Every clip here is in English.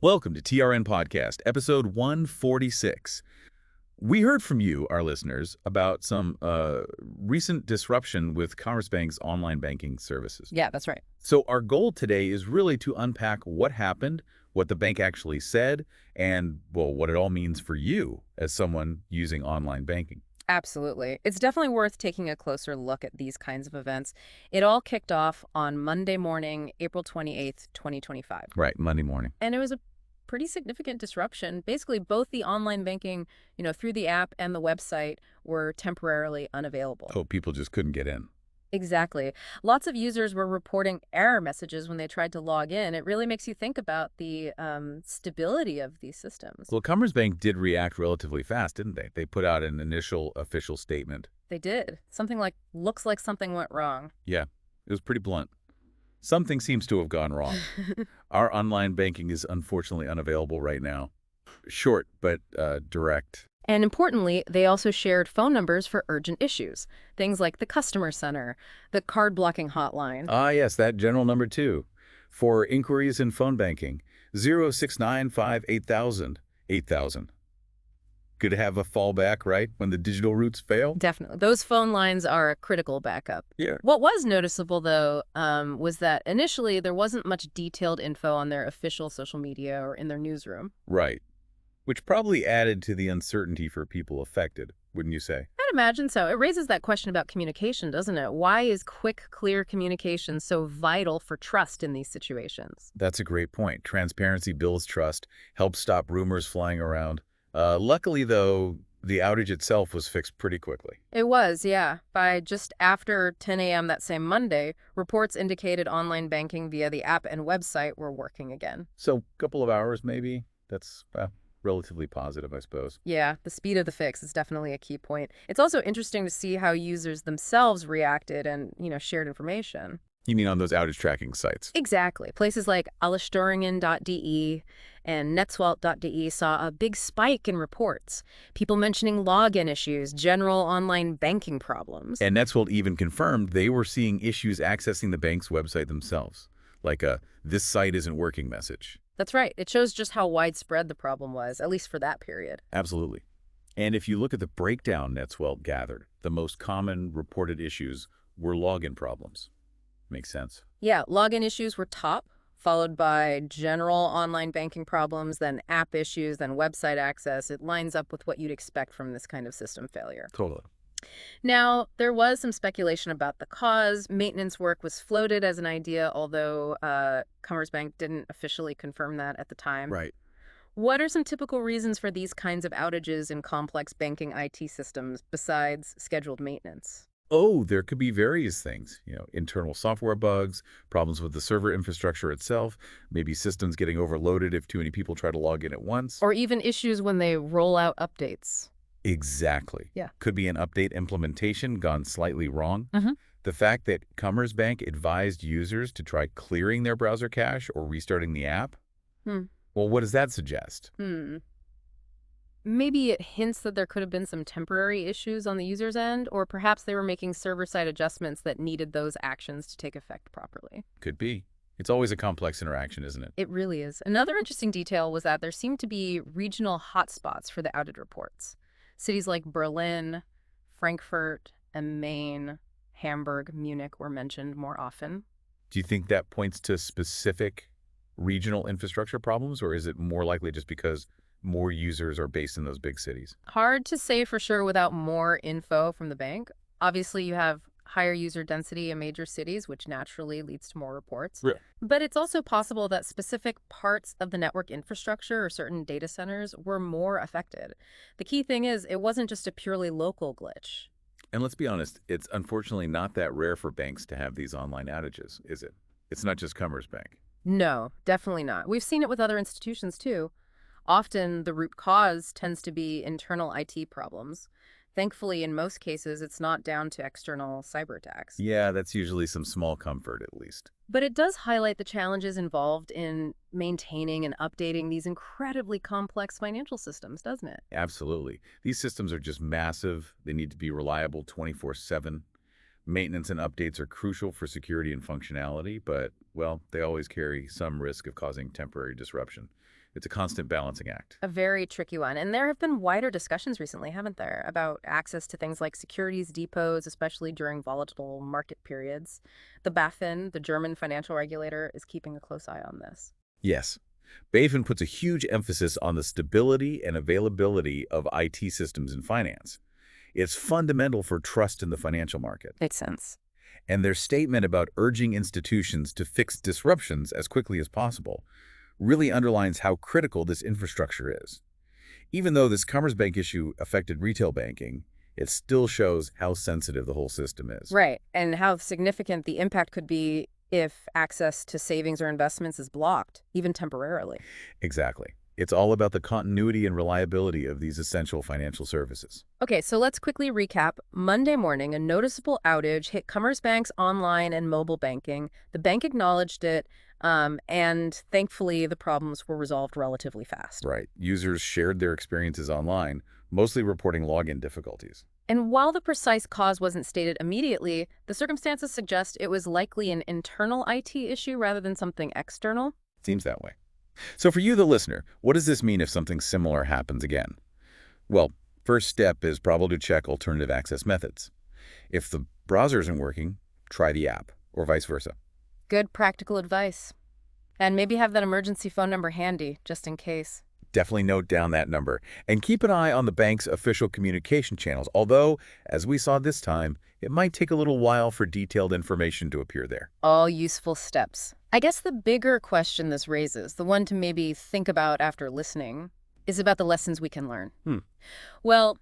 Welcome to TRN Podcast, episode 146. We heard from you, our listeners, about some recent disruption with Commerzbank's online banking services. Yeah, that's right. So our goal today is really to unpack what happened, what the bank actually said, and, well, what it all means for you as someone using online banking. Absolutely. It's definitely worth taking a closer look at these kinds of events. It all kicked off on Monday morning, April 28th, 2025. Right, Monday morning. And it was a pretty significant disruption. Basically, both the online banking, through the app and the website were temporarily unavailable. Oh, people just couldn't get in. Exactly. Lots of users were reporting error messages when they tried to log in. It really makes you think about the stability of these systems. Well, Commerzbank did react relatively fast, didn't they? They put out an initial official statement. They did. Something like, looks like something went wrong. Yeah, it was pretty blunt. Something seems to have gone wrong. Our online banking is unfortunately unavailable right now. Short, but direct. And importantly, they also shared phone numbers for urgent issues, things like the customer center, the card blocking hotline. Ah, yes, that general number 2. For inquiries in phone banking, 06958 8000. Good to have a fallback, right, when the digital routes fail? Definitely. Those phone lines are a critical backup. Yeah. What was noticeable, though, was that initially there wasn't much detailed info on their official social media or in their newsroom. Right. Which probably added to the uncertainty for people affected, wouldn't you say? I'd imagine so. It raises that question about communication, doesn't it? Why is quick, clear communication so vital for trust in these situations? That's a great point. Transparency builds trust, helps stop rumors flying around. Luckily, though, the outage itself was fixed pretty quickly. It was, yeah. By just after 10 a.m. that same Monday, reports indicated online banking via the app and website were working again. So a couple of hours, maybe. That's relatively positive, I suppose. Yeah, the speed of the fix is definitely a key point. It's also interesting to see how users themselves reacted and, shared information. You mean on those outage tracking sites? Exactly. Places like allestörungen.de and netzwelt.de saw a big spike in reports. People mentioning login issues, general online banking problems. And Netzwelt even confirmed they were seeing issues accessing the bank's website themselves, like a "this site isn't working" message. That's right. It shows just how widespread the problem was, at least for that period. Absolutely. And if you look at the breakdown Netzwelt gathered, the most common reported issues were login problems. Makes sense. Yeah, login issues were top, followed by general online banking problems, then app issues, then website access. It lines up with what you'd expect from this kind of system failure. Totally. Now, there was some speculation about the cause. Maintenance work was floated as an idea, although Commerzbank didn't officially confirm that at the time. Right. What are some typical reasons for these kinds of outages in complex banking IT systems besides scheduled maintenance? Oh, there could be various things. Internal software bugs, problems with the server infrastructure itself, maybe systems getting overloaded if too many people try to log in at once. Or even issues when they roll out updates. Exactly. Yeah. Could be an update implementation gone slightly wrong. Mm-hmm. The fact that Commerzbank advised users to try clearing their browser cache or restarting the app, well, what does that suggest? Maybe it hints that there could have been some temporary issues on the user's end, or perhaps they were making server-side adjustments that needed those actions to take effect properly. Could be. It's always a complex interaction, isn't it? It really is. Another interesting detail was that there seemed to be regional hotspots for the outage reports. Cities like Berlin, Frankfurt, and Maine, Hamburg, Munich were mentioned more often. Do you think that points to specific regional infrastructure problems, or is it more likely just because more users are based in those big cities? Hard to say for sure without more info from the bank. Obviously, you have higher user density in major cities, which naturally leads to more reports. Yeah. But it's also possible that specific parts of the network infrastructure or certain data centers were more affected. The key thing is, it wasn't just a purely local glitch. And let's be honest, it's unfortunately not that rare for banks to have these online outages, is it? It's not just Commerzbank. No, definitely not. We've seen it with other institutions, too. Often, the root cause tends to be internal IT problems. Thankfully, in most cases, it's not down to external cyber attacks. Yeah, that's usually some small comfort, at least. But it does highlight the challenges involved in maintaining and updating these incredibly complex financial systems, doesn't it? Absolutely. These systems are just massive. They need to be reliable 24/7. Maintenance and updates are crucial for security and functionality, but, well, they always carry some risk of causing temporary disruption. It's a constant balancing act. A very tricky one. And there have been wider discussions recently, haven't there, about access to things like securities depots, especially during volatile market periods. The BaFin, the German financial regulator, is keeping a close eye on this. Yes. BaFin puts a huge emphasis on the stability and availability of IT systems in finance. It's fundamental for trust in the financial market. Makes sense. And their statement about urging institutions to fix disruptions as quickly as possible really underlines how critical this infrastructure is. Even though this Commerzbank issue affected retail banking, it still shows how sensitive the whole system is. Right. And how significant the impact could be if access to savings or investments is blocked, even temporarily. Exactly. It's all about the continuity and reliability of these essential financial services. Okay, so let's quickly recap. Monday morning, a noticeable outage hit Commerzbank's online and mobile banking. The bank acknowledged it, and thankfully the problems were resolved relatively fast. Right. Users shared their experiences online, mostly reporting login difficulties. And while the precise cause wasn't stated immediately, the circumstances suggest it was likely an internal IT issue rather than something external. Seems that way. So for you, the listener, what does this mean if something similar happens again? Well, first step is probably to check alternative access methods. If the browser isn't working, try the app, or vice versa. Good practical advice. And maybe have that emergency phone number handy, just in case. Definitely note down that number. And keep an eye on the bank's official communication channels, although, as we saw this time, it might take a little while for detailed information to appear there. All useful steps. I guess the bigger question this raises, the one to maybe think about after listening, is about the lessons we can learn. Well,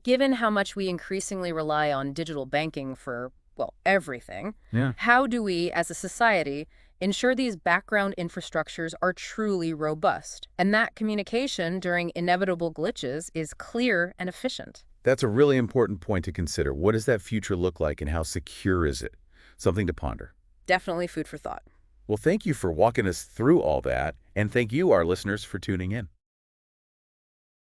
given how much we increasingly rely on digital banking for, well, everything, how do we, as a society, ensure these background infrastructures are truly robust, and that communication during inevitable glitches is clear and efficient? That's a really important point to consider. What does that future look like and how secure is it? Something to ponder. Definitely food for thought. Well, thank you for walking us through all that, and thank you, our listeners, for tuning in.